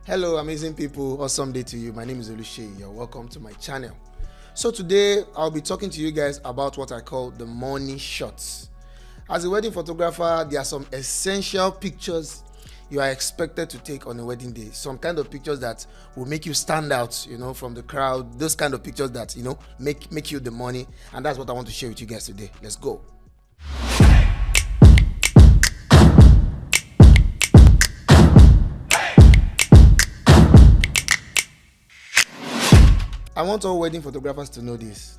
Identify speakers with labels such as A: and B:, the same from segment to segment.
A: Hello amazing people, awesome day to you. My name is Olushe. You're welcome to my channel. So today I'll be talking to you guys about what I call the morning shots. As a wedding photographer, there are some essential pictures you are expected to take on a wedding day. Some kind of pictures that will make you stand out, from the crowd. Those kind of pictures that, make you the money. And that's what I want to share with you guys today. Let's go. I want all wedding photographers to know this.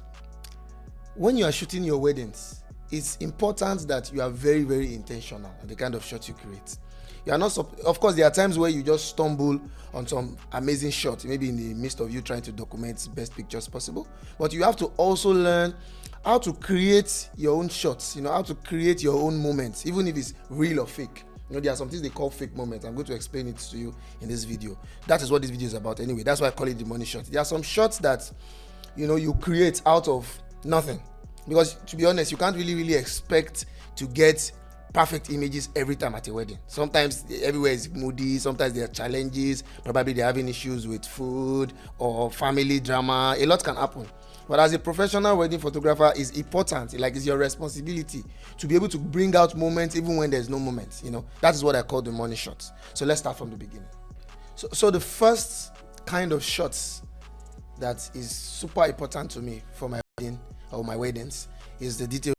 A: When you are shooting your weddings, it's important that you are very, very intentional on the kind of shot you create. You are not, of course, there are times where you just stumble on some amazing shot, maybe in the midst of you trying to document best pictures possible. But you have to also learn how to create your own shots, how to create your own moments, even if it's real or fake. There are some things they call fake moments. I'm going to explain it to you in this video. That is what this video is about anyway. That's why I call it the money shot. There are some shots that, you create out of nothing. Because to be honest, you can't really expect to get perfect images every time at a wedding. Sometimes everywhere is moody. Sometimes there are challenges. Probably they're having issues with food or family drama. A lot can happen. But as a professional wedding photographer, it's important, it's your responsibility to be able to bring out moments even when there's no moments. That is what I call the money shots. So let's start from the beginning. So the first kind of shots that is super important to me for my wedding or my weddings is the details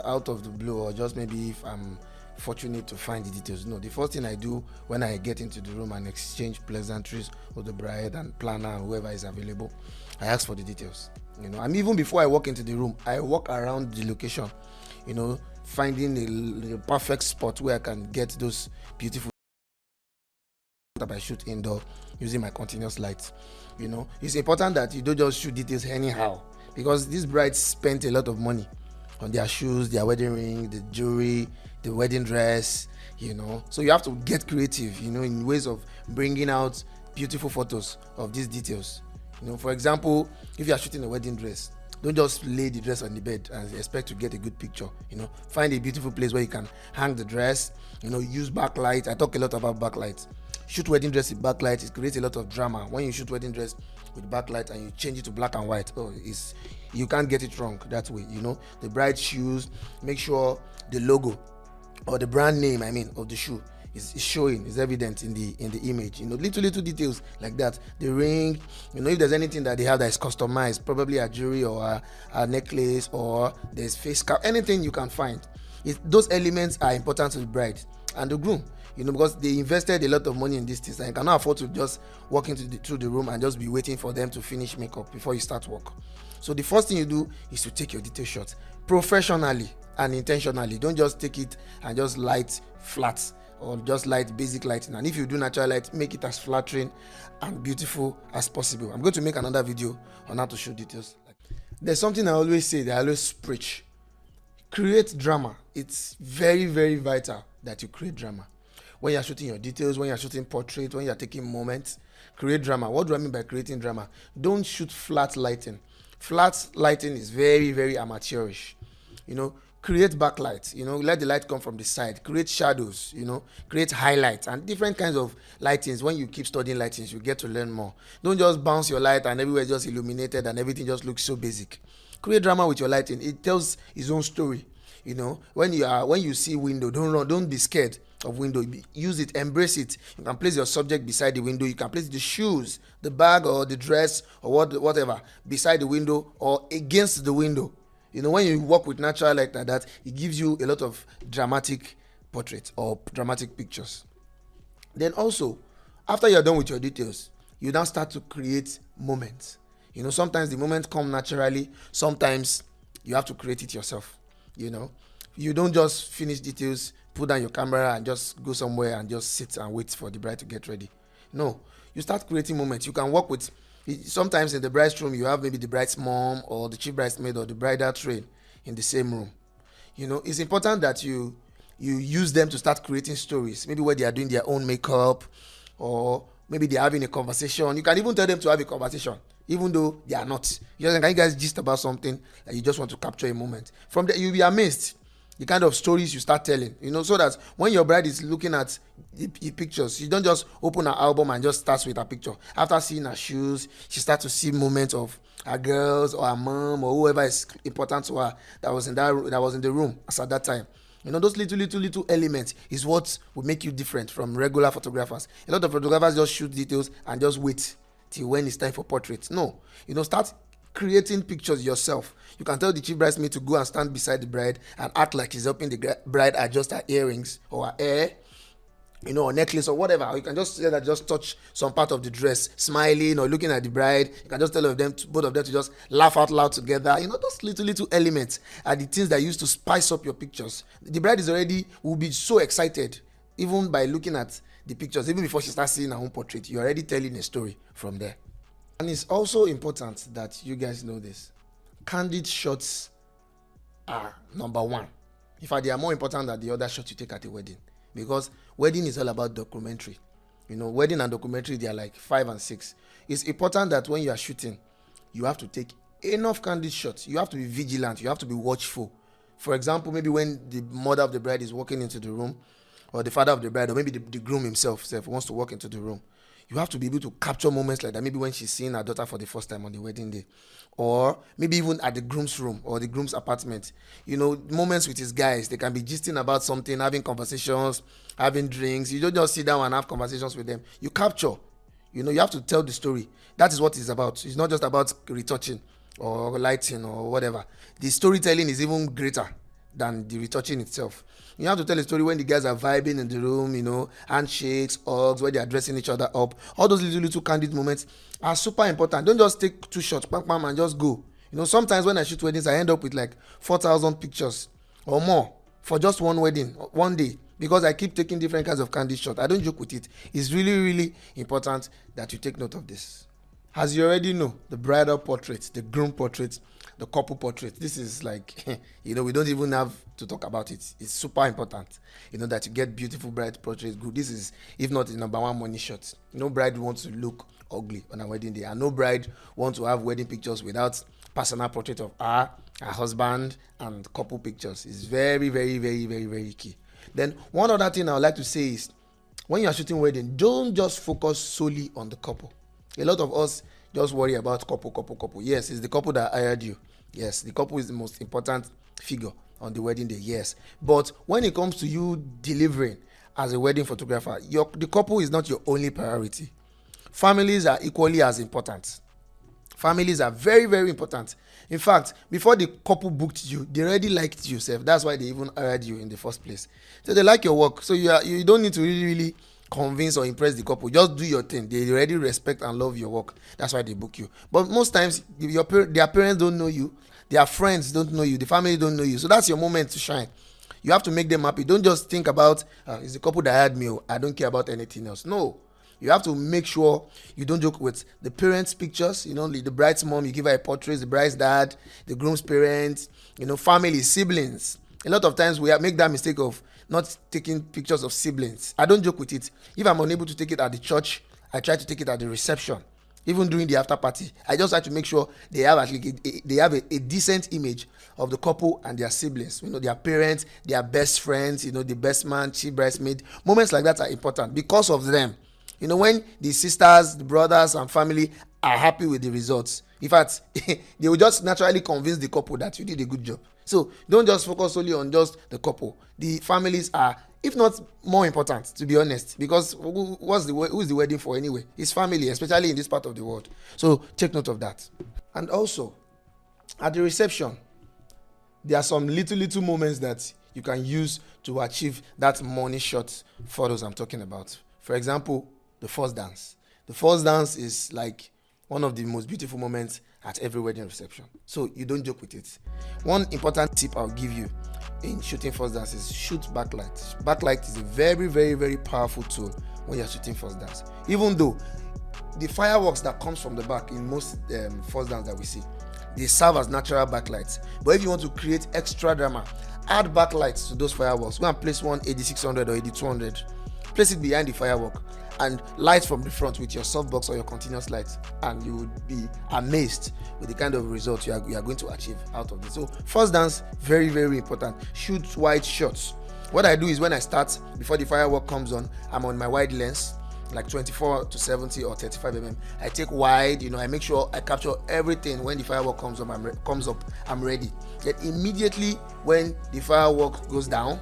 A: out of the blue, or just maybe if I'm fortunate to find the details. No, the first thing I do when I get into the room and exchange pleasantries with the bride and planner and whoever is available, I ask for the details. And even before I walk into the room, I walk around the location, finding the perfect spot where I can get those beautiful that I shoot indoor using my continuous lights. It's important that you don't just shoot details anyhow, because these brides spent a lot of money on their shoes, their wedding ring, the jewelry, the wedding dress, so you have to get creative, in ways of bringing out beautiful photos of these details. For example, if you are shooting a wedding dress, don't just lay the dress on the bed and expect to get a good picture. Find a beautiful place where you can hang the dress, use backlight. I talk a lot about backlight. Shoot wedding dress with backlight, it creates a lot of drama. When you shoot wedding dress with backlight and you change it to black and white, you can't get it wrong that way. The bride's shoes, make sure the logo or the brand name of the shoe is showing, is evident in the image. Little details like that. The ring, if there's anything that they have that is customized, probably a jewelry or a necklace, or there's face cap, anything you can find. Those elements are important to the bride and the groom, because they invested a lot of money in these things, and you cannot afford to just walk through the room and just be waiting for them to finish makeup before you start work. So the first thing you do is to take your detail shots professionally and intentionally. Don't just take it and just light flat or just light basic lighting. And if you do natural light, make it as flattering and beautiful as possible. I'm going to make another video on how to shoot details. There's something I always say, that I always preach. Create drama. It's very, very vital that you create drama. When you're shooting your details, when you're shooting portraits, when you're taking moments, create drama. What do I mean by creating drama? Don't shoot flat lighting. Flat lighting is very, very amateurish. Create backlight. Let the light come from the side. Create shadows. Create highlights and different kinds of lightings. When you keep studying lightings, you get to learn more. Don't just bounce your light and everywhere just illuminated and everything just looks so basic. Create drama with your lighting. It tells its own story. When you see window, don't run. Don't be scared of window. Use it, embrace it. You can place your subject beside the window. You can place the shoes, the bag, or the dress, or whatever beside the window or against the window. When you work with natural light like that, it gives you a lot of dramatic portraits or dramatic pictures. Then also, after you're done with your details, you now start to create moments. Sometimes the moments come naturally. Sometimes you have to create it yourself. You don't just finish details, put down your camera and just go somewhere and just sit and wait for the bride to get ready. No, you start creating moments. You can work with, sometimes in the bride's room, you have maybe the bride's mom or the chief bridesmaid or the bridal train in the same room. It's important that you use them to start creating stories, maybe where they are doing their own makeup, or maybe they're having a conversation. You can even tell them to have a conversation, even though they are not. Can you guys gist about something that you just want to capture a moment? From there, you'll be amazed the kind of stories you start telling, so that when your bride is looking at the pictures, you don't just open her album and just start with her picture. After seeing her shoes, she starts to see moments of her girls or her mom or whoever is important to her that was in the room as at that time. Those little elements is what will make you different from regular photographers. A lot of photographers just shoot details and just wait till when it's time for portraits. No, start creating pictures yourself. You can tell the chief bridesmaid to go and stand beside the bride and act like she's helping the bride adjust her earrings or her hair, or necklace or whatever. Or you can just say that, just touch some part of the dress, smiling or looking at the bride. You can just tell both of them to just laugh out loud together. Those little elements are the things that used to spice up your pictures. The bride will be so excited even by looking at the pictures. Even before she starts seeing her own portrait, you're already telling a story from there. And it's also important that you guys know this. Candid shots are number one. In fact, they are more important than the other shots you take at a wedding, because wedding is all about documentary. Wedding and documentary, they are like 5 and 6. It's important that when you are shooting, you have to take enough candid shots. You have to be vigilant. You have to be watchful. For example, maybe when the mother of the bride is walking into the room, or the father of the bride, or maybe the groom himself wants to walk into the room, you have to be able to capture moments like that. Maybe when she's seeing her daughter for the first time on the wedding day, or maybe even at the groom's room or the groom's apartment. Moments with his guys, they can be gisting about something, having conversations, having drinks. You don't just sit down and have conversations with them. You capture. You have to tell the story. That is what it's about. It's not just about retouching or lighting or whatever. The storytelling is even greater than the retouching itself. You have to tell a story when the guys are vibing in the room, handshakes, hugs, where they are dressing each other up. All those little candid moments are super important. Don't just take 2 shots, bam, bam, and just go. Sometimes when I shoot weddings, I end up with like 4,000 pictures or more for just one wedding, one day, because I keep taking different kinds of candid shots. I don't joke with it. It's really, really important that you take note of this. As you already know, the bridal portrait, the groom portrait, the couple portrait, this is like, we don't even have to talk about it. It's super important, that you get beautiful bride portraits good. This is, if not the number one money shot. No bride wants to look ugly on a wedding day, and no bride wants to have wedding pictures without personal portrait of her husband, and couple pictures. It's very, very, very, very, very key. Then one other thing I would like to say is, when you are shooting wedding, don't just focus solely on the couple. A lot of us just worry about couple. Yes, it's the couple that hired you. Yes, the couple is the most important figure on the wedding day. Yes, but when it comes to you delivering as a wedding photographer, the couple is not your only priority. Families are equally as important. Families are very, very important. In fact, before the couple booked you, they already liked you, sef. That's why they even hired you in the first place. So they like your work. So you don't need to really convince or impress the couple. Just do your thing. They already respect and love your work. That's why they book you. But most times, their parents don't know you. Their friends don't know you. The family don't know you. So that's your moment to shine. You have to make them happy. Don't just think about, it's the couple that hired me. I don't care about anything else. No. You have to make sure you don't joke with the parents' pictures. The bride's mom, you give her a portrait, the bride's dad, the groom's parents, family, siblings. A lot of times we make that mistake of not taking pictures of siblings. I don't joke with it. If I'm unable to take it at the church, I try to take it at the reception. Even during the after party, I just like to make sure they have a decent image of the couple and their siblings. Their parents, their best friends, the best man, chief bridesmaid. Moments like that are important because of them. When the sisters, the brothers, and family are happy with the results, in fact, they will just naturally convince the couple that you did a good job. So don't just focus solely on just the couple. The families are, if not more important, to be honest, because who is the wedding for anyway? It's family, especially in this part of the world. So take note of that. And also, at the reception, there are some little moments that you can use to achieve that money shot photos I'm talking about. For example, the first dance. The first dance is like one of the most beautiful moments at every wedding reception. So you don't joke with it. One important tip I'll give you in shooting first dance is shoot backlight. Backlight is a very, very, very powerful tool when you're shooting first dance. Even though the fireworks that comes from the back in most first dance that we see, they serve as natural backlights. But if you want to create extra drama, add backlights to those fireworks. Go and place one 8600 or 8200. Place it behind the firework. and light from the front with your softbox or your continuous light, and you would be amazed with the kind of result you are going to achieve out of this. So first dance, very, very important. Shoot wide shots. What I do is when I start, before the firework comes on, I'm on my wide lens, like 24 to 70 or 35 mm. I take wide, I make sure I capture everything. When the firework comes up, I'm ready. Then immediately when the firework goes down,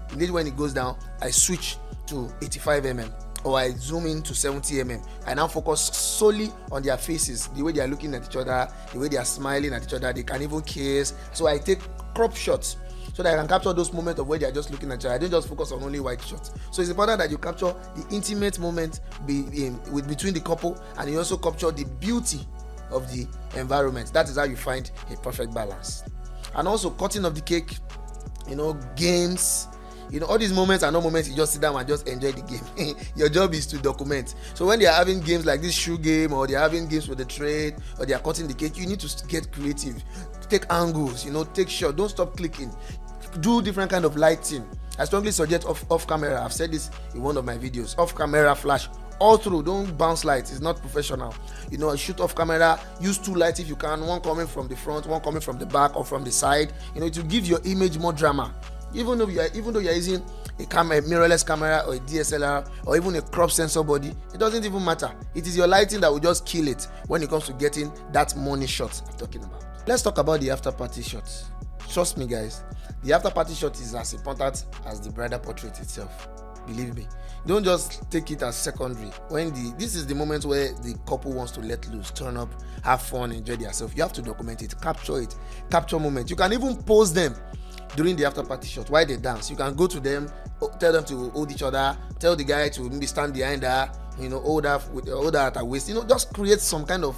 A: I switch to 85 mm, or I zoom in to 70 mm. I now focus solely on their faces, the way they are looking at each other, the way they are smiling at each other. They can even kiss. So I take crop shots so that I can capture those moments of where they are just looking at each other. I don't just focus on only wide shots. So it's important that you capture the intimate moment between the couple, and you also capture the beauty of the environment. That is how you find a perfect balance. And also cutting of the cake, games. All these moments are not moments you just sit down and just enjoy the game. Your job is to document. So when they are having games like this shoe game, or they are having games with the trade, or they are cutting the cake, you need to get creative. Take angles, take shots. Don't stop clicking. Do different kind of lighting. I strongly suggest off camera. I've said this in one of my videos. Off camera flash all through. Don't bounce lights. It's not professional. Shoot off camera. Use 2 lights if you can. One coming from the front, one coming from the back or from the side. To give your image more drama. Even though you're using a mirrorless camera or a DSLR or even a crop sensor body, it doesn't even matter. It is your lighting that will just kill it when it comes to getting that money shot I'm talking about. Let's talk about the after party shots. Trust me, guys, the after party shot is as important as the bridal portrait itself. Believe me. Don't just take it as secondary. This is the moment where the couple wants to let loose, turn up, have fun, enjoy themselves. You have to document it, capture moments. You can even pose them during the after party shot while they dance. You can go to them, tell them to hold each other, tell the guy to maybe stand behind her, hold her at her waist. Just create some kind of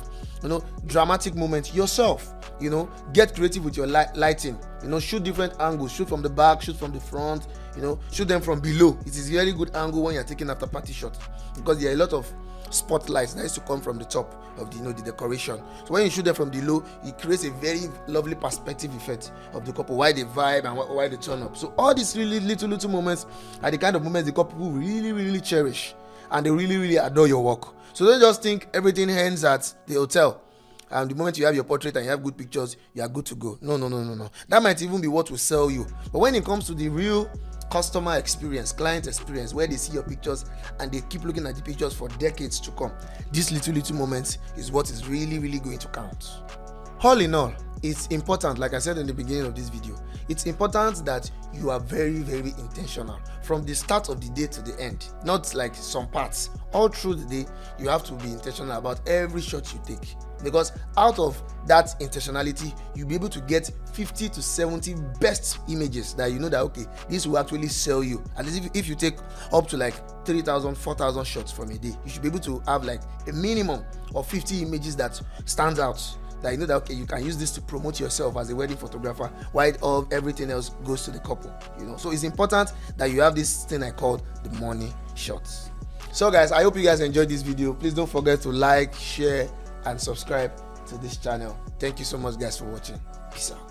A: dramatic moment yourself. Get creative with your lighting. Shoot different angles. Shoot from the back, shoot from the front. Shoot them from below. It is a very good angle when you're taking after party shot, because there are a lot of spotlights that used to come from the top of the decoration. So when you shoot them from below, it creates a very lovely perspective effect of the couple, why they vibe and why they turn up. So all these really little moments are the kind of moments the couple will really, really cherish, and they really, really adore your work. So don't just think everything ends at the hotel, and the moment you have your portrait and you have good pictures, you are good to go. No. That might even be what will sell you. But when it comes to the real customer experience, client experience, where they see your pictures and they keep looking at the pictures for decades to come, these little moments is what is really, really going to count. All in all, it's important, like I said in the beginning of this video, it's important that you are very, very intentional from the start of the day to the end. Not like some parts. All through the day, you have to be intentional about every shot you take, because out of that intentionality, you'll be able to get 50 to 70 best images that that okay, this will actually sell you. At least if you take up to like 3,000, 4,000 shots from a day, you should be able to have like a minimum of 50 images that stands out, that that okay, you can use this to promote yourself as a wedding photographer while everything else goes to the couple. So it's important that you have this thing I call the money shots. So guys, I hope you guys enjoyed this video. Please don't forget to like, share and subscribe to this channel. Thank you so much, guys, for watching. Peace out.